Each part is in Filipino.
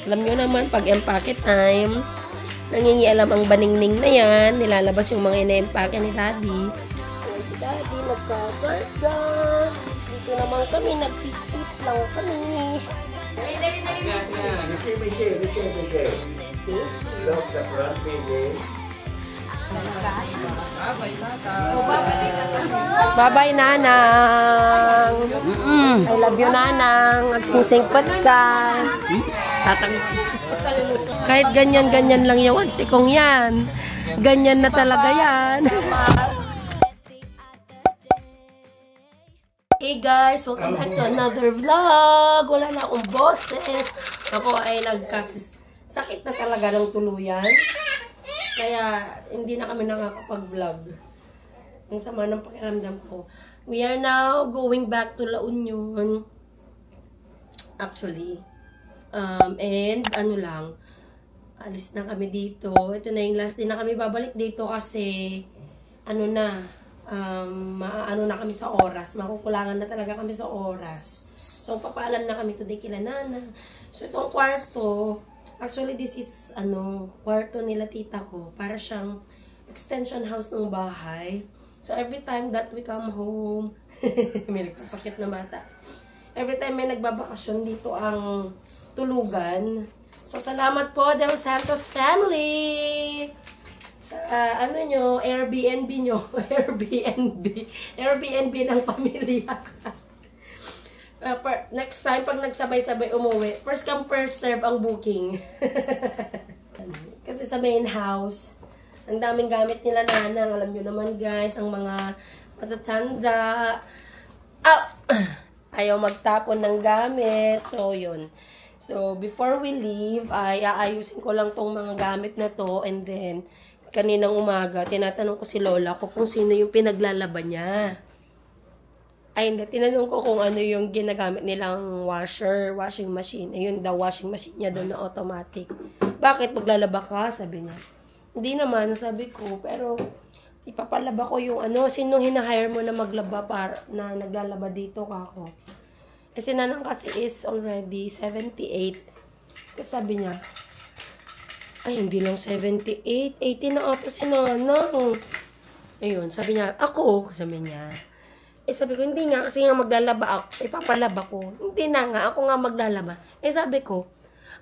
Alam nyo naman, pag empake time, nangingialam ang baningning na yan. Nilalabas yung mga ina-empake ni Daddy. So, si Daddy nagkagarga. Dito naman kami, nagsisit lang kami. Look, the front baby. Bye-bye, Nanang. I love you, Nanang. Magsingsingpat ka. Kahit ganyan-ganyan lang yung auntie kong yan. Ganyan na talaga yan. Hey guys, welcome back to another vlog. Wala na akong boses. Ako ay nagkasakit na talaga ng tuluyan. Kaya, hindi na kami nakakapag-vlog. Ang sama ng pakiramdam ko. We are now going back to La Union. Actually. And, ano lang, alis na kami dito. Ito na yung last day na kami babalik dito kasi, ano na, ano na kami sa oras. Makukulangan na talaga kami sa oras. So, papaalam na kami today kila Nana. So, itong kwarto, actually, this is, kwarto nila tita ko. Para siyang extension house ng bahay. So, every time that we come home, may nagpapakit na bata. Every time may nagbabakasyon dito ang tulugan. So, salamat po, Del Santos family! Sa, Airbnb nyo. Airbnb ng pamilya. Next time, pag nagsabay-sabay umuwi, first come, first serve ang booking. Kasi sa main house, ang daming gamit nila Nanang. Alam nyo naman guys, ang mga matatanda. Ayaw magtapon ng gamit. So, yun. So, before we leave, ay aayusin ko lang tong mga gamit na to. And then, kaninang umaga, tinatanong ko si Lola ko kung sino yung pinaglalaban niya. Ay, hindi. Tinanong ko kung ano yung ginagamit nilang washing machine. Ayun daw, washing machine niya doon na automatic. Bakit? Maglalaba ka? Sabi niya. Hindi naman, sabi ko. Pero, ipapalaba ko yung sino hinahire mo na maglaba na naglalaba dito ka ako. Kasi Nanang kasi is already 78. Kasi sabi niya, ay, hindi lang 78. 80 na ata si Nanang. Ayun, sabi niya, ako, sabi niya. Sabi ko, hindi nga, kasi nga maglalaba ako. Ipapalaba ko. Hindi na nga, ako nga maglalaba. Sabi ko,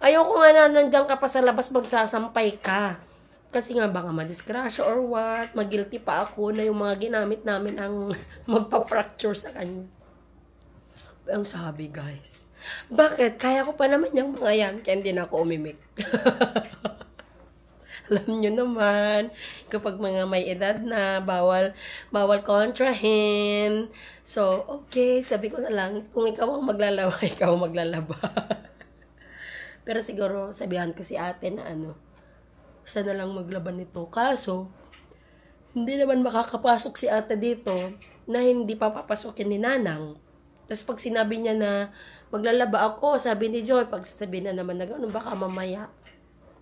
ayoko nga na nandiyan ka pa sa labas magsasampay ka. Kasi nga baka madisgrasya or what, mag-guilty pa ako na yung mga ginamit namin ang magpa-fracture sa kanya. Ang sabi, guys, bakit? Kaya ko pa naman yung mga yan, kaya hindi na ako umimik. Alam nyo naman, kapag mga may edad na, bawal kontrahin. So, okay, sabi ko na lang, kung ikaw ang maglalaba, ikaw ang maglalaba. Pero siguro, sabihan ko si ate na siya na lang maglaban nito. Kaso, hindi naman makakapasok si ate dito na hindi pa papasukin ni Nanang. Tapos pag sinabi niya na maglalaba ako, sabi ni Joy, pag sabi na naman na gano'n, baka mamaya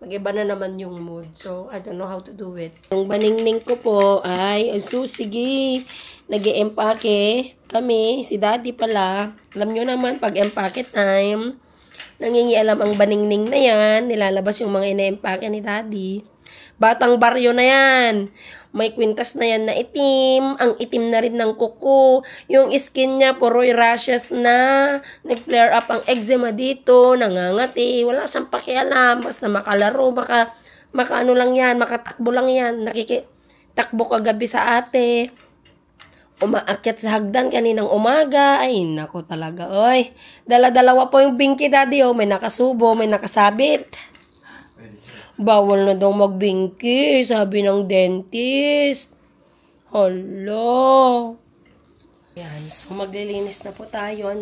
mag-iba na naman yung mood. So, I don't know how to do it. Yung baningning ko po ay, sige, nag-e-empake kami. Si Daddy pala. Alam nyo naman, pag empake time, nangingialam ang baningning na yan. Nilalabas yung mga ina-empake ni Daddy. Batang baryo na yan. May kwintas na yan na itim. Ang itim na rin ng kuko. Yung skin niya, puroy rashes na. Nag-flare up ang eczema dito. Nangangati. Wala siyang pakialam. Basta makalaro. Maka lang yan. Makatakbo lang yan. Nakikitakbo kagabi sa ate. Umaakyat sa hagdan kaninang umaga. Ay, nako talaga. Oy, dala-dalawa po yung binky, Daddy. Oh. May nakasubo, may nakasabit. Bawal na daw magbingki, sabi ng dentist. Hello. Yan, so maglilinis na po tayo,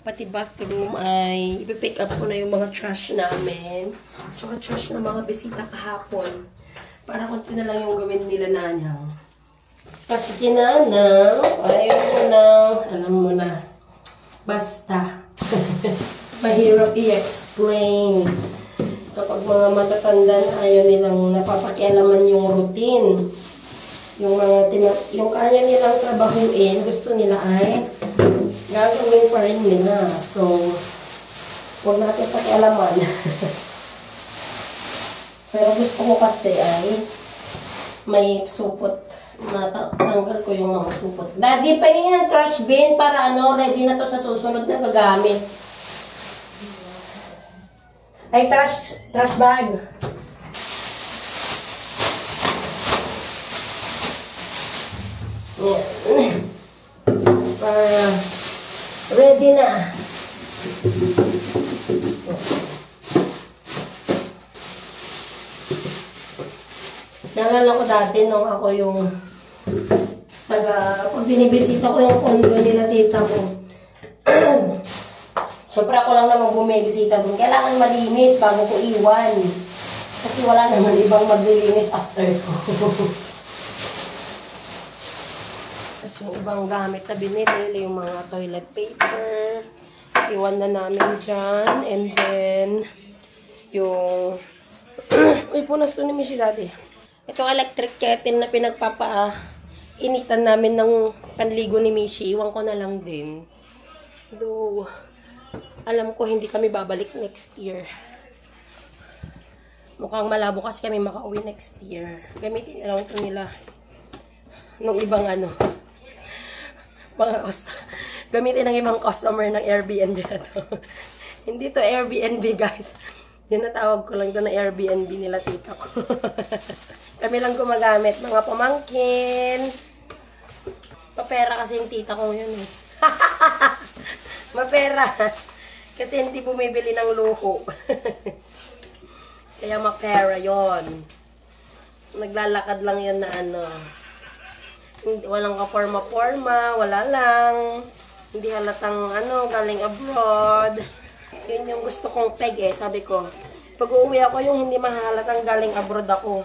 Pati bathroom ay ipipick up ko na yung mga trash namin. Tsaka trash na mga bisita kahapon. Para konti na lang yung gawin nila Nanang. Kasi si Nanang, ayaw niya na, alam mo na, basta. Mahirap i-explain. Kapag mga matatanda na ayaw nilang napapakialaman yung routine. Yung kaya nilang trabahuin, gusto nila ay gagawin pa rin nila. So, Huwag natin pakialaman. Pero gusto ko kasi ay may supot. Natanggal ko yung mga supot. Daddy, pahingin ng trash bin para ready na to sa susunod na gagamit. Ay, trash bag. Yan. Para ready na. Naalala ko dati nung ako yung pag binibisita ko yung condo nila tita ko. Siyempre ako lang naman bumibisita doon. Kailangan malinis bago ko iwan. Kasi wala naman ibang maglilinis after ko. Tapos yung ibang gamit na binili, yung mga toilet paper, iwan na namin dyan. And then, yung... Uy, punas to ni Mishi dati. Itong electric kettle na pinagpapainitan namin ng panligo ni Mishi. Iwan ko na lang din. Though, alam ko hindi kami babalik next year. Mukhang malabo kasi kami makauwi next year. Gamitin na lang ito nila. Nung ibang mga gamitin ng ibang customer ng Airbnb na to. Hindi to Airbnb, guys. Dinatawag ko lang ito na Airbnb nila tita ko. Kami lang gumagamit. Mga pamangkin. Mapera kasi yung tita ko yun eh. Mapera. Kasi hindi bumibili ng luho. Kaya mapera yon. Naglalakad lang yan na walang ka-forma-forma, wala lang. Hindi halatang galing abroad. Yun yung gusto kong peg eh. Sabi ko, pag uuwi ako yung hindi mahalatang galing abroad ako.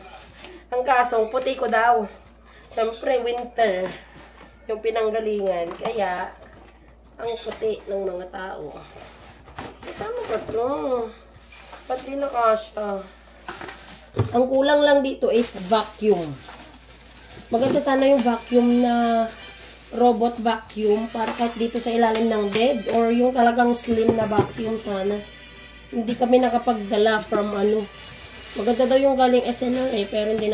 Ang kasong, puti ko daw. Siyempre, winter. Yung pinanggalingan. Kaya, ang puti ng mga tao. Tama ba ito? Ba't di nakasya? Ang kulang lang dito is vacuum. Maganda sana yung vacuum na robot vacuum para kahit dito sa ilalim ng bed or yung talagang slim na vacuum sana. Hindi kami nakapagdala from Maganda daw yung galing SNR pero hindi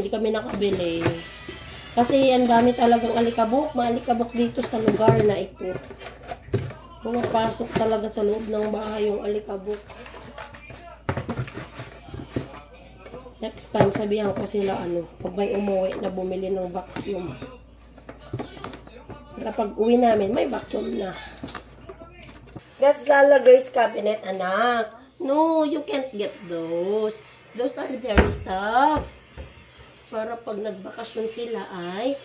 kami nakabili. Kasi ang dami talagang alikabok. Maalikabok dito sa lugar na ito. Pumapasok talaga sa loob ng bahay yung alikabok. Next time, sabihan ko sila pag may umuwi na bumili ng vacuum. Para pag uwi namin, may vacuum na. That's Lala Grace cabinet, anak. No, you can't get those. Those are their stuff. Para pag nagbakasyon sila ay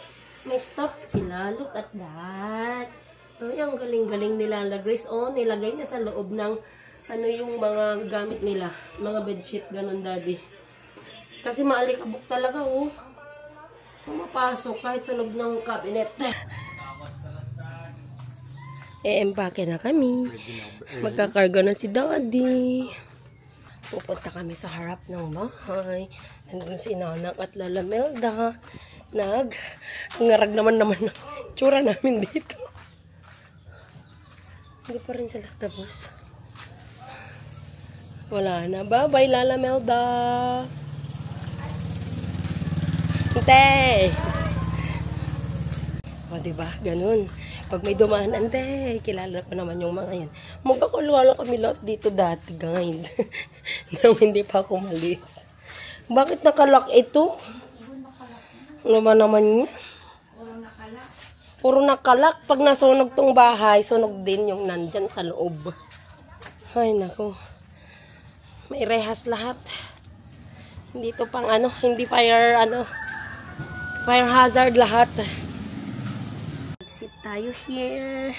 may stuff sila. Look at that. Ay, ang galing-galing nila Lala Grace. Oh, nilagay niya sa loob ng yung mga gamit nila. Mga bedsheet, ganun daddy. Kasi maalikabok talaga, oh. Pumapasok kahit sa loob ng cabinet. Empake na kami. Magkakarga na si daddy. Pupunta kami sa harap ng bahay. Nandun si Nanak at Lala Melda. Ngarag naman ng tsura namin dito. Hindi pa rin sila tapos. Wala na. Bye-bye, Lala Melda. Ante! O, diba? Ganun. Pag may dumaan, ante, kilala ko naman yung mga yan. Magkakulwala kami lahat dito dati, guys. Nang hindi pa ako malis. Bakit nakalak ito? Ano ba naman yan? Puro nakalak. Pag nasunog tong bahay, sunog din yung nandyan sa loob. Ay, nako. May rehas lahat. Hindi to pang hindi fire hazard lahat. Mag-sit tayo here.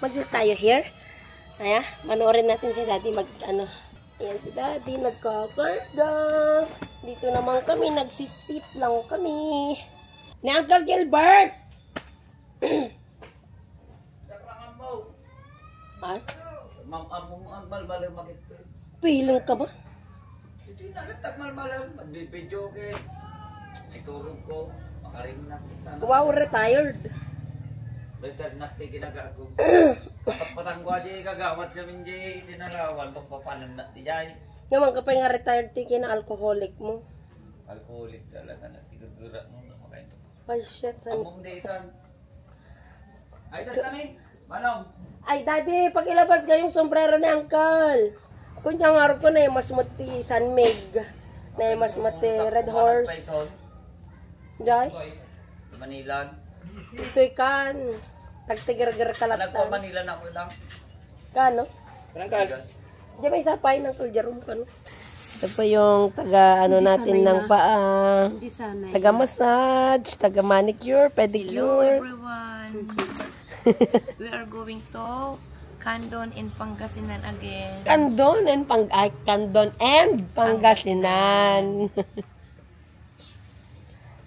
Mag-sit tayo here. Ayan, manoorin natin si daddy ayan si daddy nagkakarga. Dito naman kami, nagsisit lang kami. Ni Uncle Gilbert! Ay? Piling ka ba? Ito yung nagtagmal-malam. Mag-video okay. Iturog ko. Makaring na. Wow, retired. Retired na tiginaga ko. Patang ko aja kagawat kami di tinalawan pagpapanan na di jay. Yaman ka pa yung retired tiki na alcoholic mo. Alkoholik talaga na tigagura mo na makain. Ay, shit. Among ditan. Ay tatani. Manong. Ay, daddy, pag ilabas ka yung sombrero ni Uncle. Kunya nga ko na yung mas muti San Mig. Na yung mas muti Red Horse. Jay? Manilan. Ito'y kan. Tagtigir-gir Anak ko kalatan. Manila na ko lang. Kano? Parang Diyan may sapay ng Kuljarum ka, no? Ito po yung taga, ano natin ng paa. Taga massage, taga manicure, pedicure. Hello everyone. We are going to Candon in Pangasinan again. Candon and Pangasinan.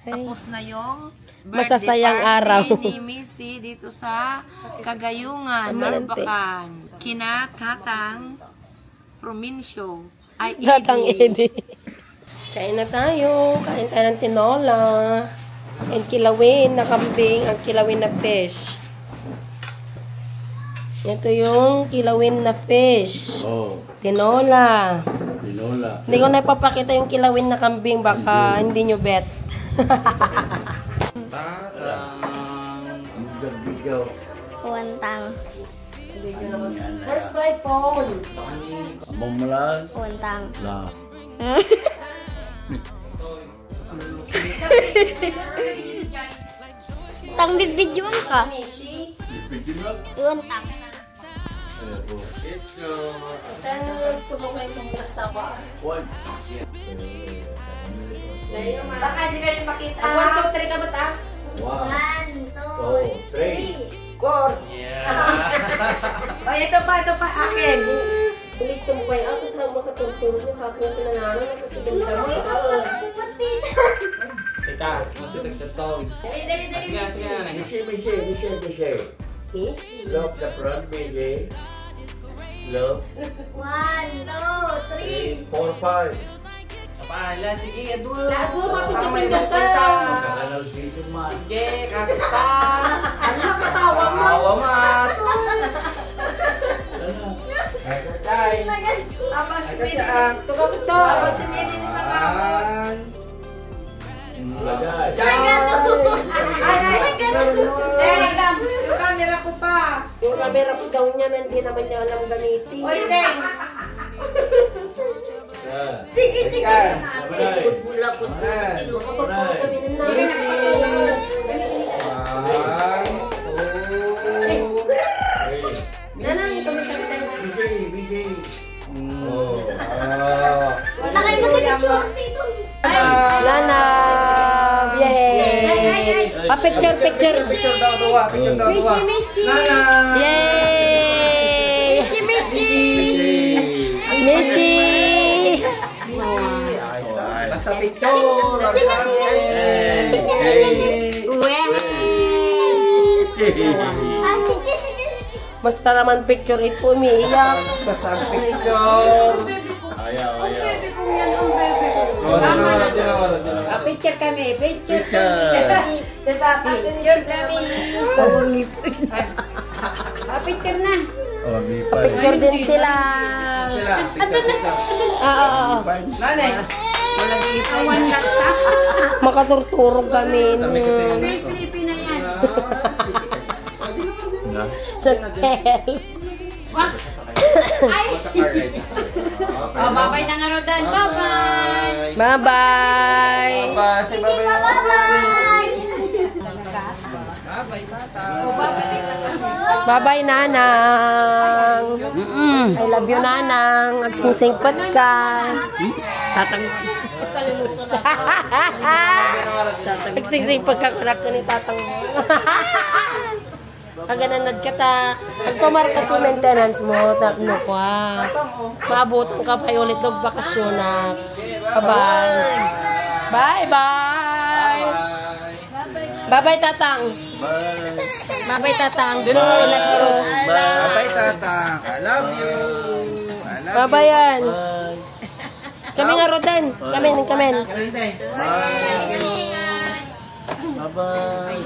Ay, Tapos na yung Masasayang araw. birthday ni Missy dito sa Cagayungan, Marbacan. Kina Tatang Provinsio. Ay, Datang Edi. Edi. Kain na tayo. Kain tayo ng tinola. And kilawin na kambing. Ang kilawin na fish. Ito yung kilawin na fish. Oh, Tinola. tinola. Hindi ko na ipapakita yung kilawin na kambing. Baka hindi nyo bet. Ang bigaw. Uwantang. First flight phone. Mamalan. Uwantang. Na. Tang bibidyoan ka. Mishi. Uwantang. Tumukay mong kasawa. One. Baka hindi ka rin makita. 1, 2, 3 ka ba ta? 1, 2, 3. Gord. Ay, ito pa, akin. Ulit tumukay. Ang gusto lang makatultulog yung kapwa ko na naman. Nagkasigang dami. Teka, masulit sa tawid. Dali. Michelle. Mishi. Love the front, Michelle. Love. 1, 2, 3. 4, 5. Apala, sige, adul. Lahat mo, Tama mapitin yung ka sa. Magkakanal dito man. Sige, kasta. Ano katawa mo? Awa mat. Ay, Tapos, ay kasaan. Tukapit to. tapos si Missy ni Mama. An. Agad. Yung camera ko pa. Yung camera ko daw niya, hindi naman niya alam gamitin. Oy, Teng. Teka. Bulabot mo. Tinututuro kami ng namin. Nanang, kami tayo. Michelle. Oh. Nakay mo din yung short dito. Lana! Yay! Picture. Picture daw dua. Mishi. Nana. Yay! Mishi! Basta picture. Ah, sige. Basta naman picture ito, umiiyak. Basta picture. Ayaw. Picture kami, picture. Picture kami. Picture na. Oh, Picture din sila. Oo. Nanay. Makaturturog kami. Nag-hell. Oh, bye-bye na nga, Rodan. Bye-bye. Bye-bye. Say bye-bye. Bye-bye. Bye-bye, Nanang. I love you, Nanang. Nagsing-singpat ka. Tatang. Nagsing-singpat ka. Anak ka ni Tatang. Kagananad ka ta. Pag tumarkat yung maintenance mo, tapno ko ha. Maabutan ka pa ulit ng bakasyon na. Bye-bye. Bye-bye. Bye-bye, Tatang. Bye-bye, Tatang. Let's go. Bye, Tatang. I love you. Bye-bye yan. Kami nga, Rodan. Kamen. Bye-bye.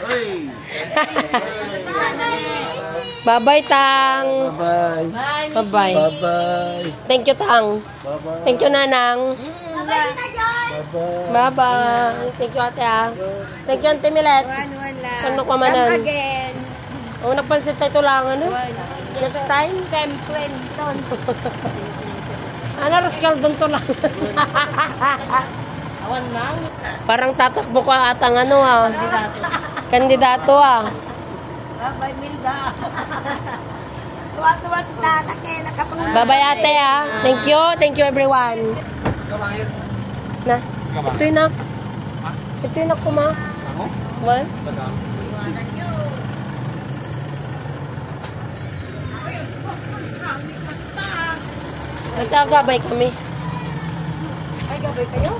Uy! Bye-bye, Tang. Bye-bye. Bye-bye. Bye-bye. Thank you, Tang. Bye-bye. Thank you, Nanang. Bye-bye na, John. Bye-bye. Bye-bye. Thank you, ate, ah. Thank you, Auntie Milet. Ano ka manan? again. Oh, nagpansit tayo lang, ano? Next time? Siyempre, doon. Ano, Rascal, doon to lang. Awan lang. Parang tatakbo ka atang ano, ah. Kandidato, ah. Bye, Milda. Tuwa-tuwa si tatak eh, nakatulog. Bye-bye, ate, ah. Thank you. Thank you, everyone. Kamahir. Na. Ito yun, ah. Ito yun ako, ma. Ako? What? Baga. Nagkagabay kami. Ay, gabay kayo?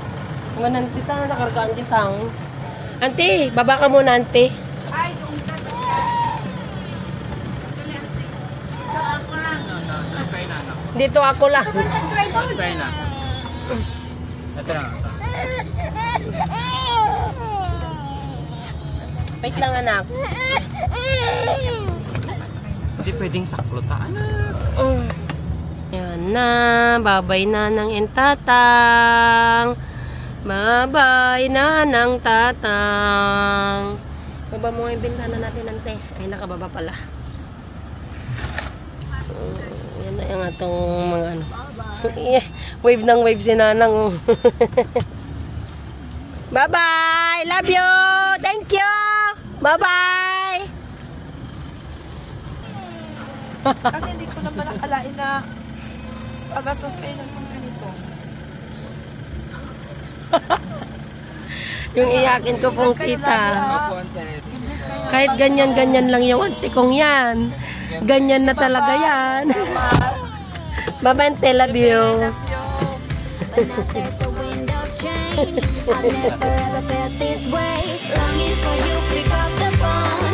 Mananti ta na nakargaan di sang. Auntie, baba ka muna, auntie. Ay, doon ka siya. Dito ako lang. Try na. Ito na. Wait lang, anak. Hindi pwedeng saklotaan na. Yan na. Babay na ng entatang. Babay na ng tatang. Baba mo nga yung bintana natin, ante. Ay, nakababa pala. Yan na yung atong mga ano. Wave ng wave si Nanang. Oh. Bye-bye! Love you! Thank you! Bye-bye! Kasi hindi ko naman nakalain na agastos kayo ng mga ganito. Yung iyakin ko pong kita. Kahit ganyan-ganyan lang yung ante kong yan. Ganyan na talaga yan. Bye-bye, ante. Love you. But now there's a wind of change. I never ever felt this way. Longing for you, pick up the phone.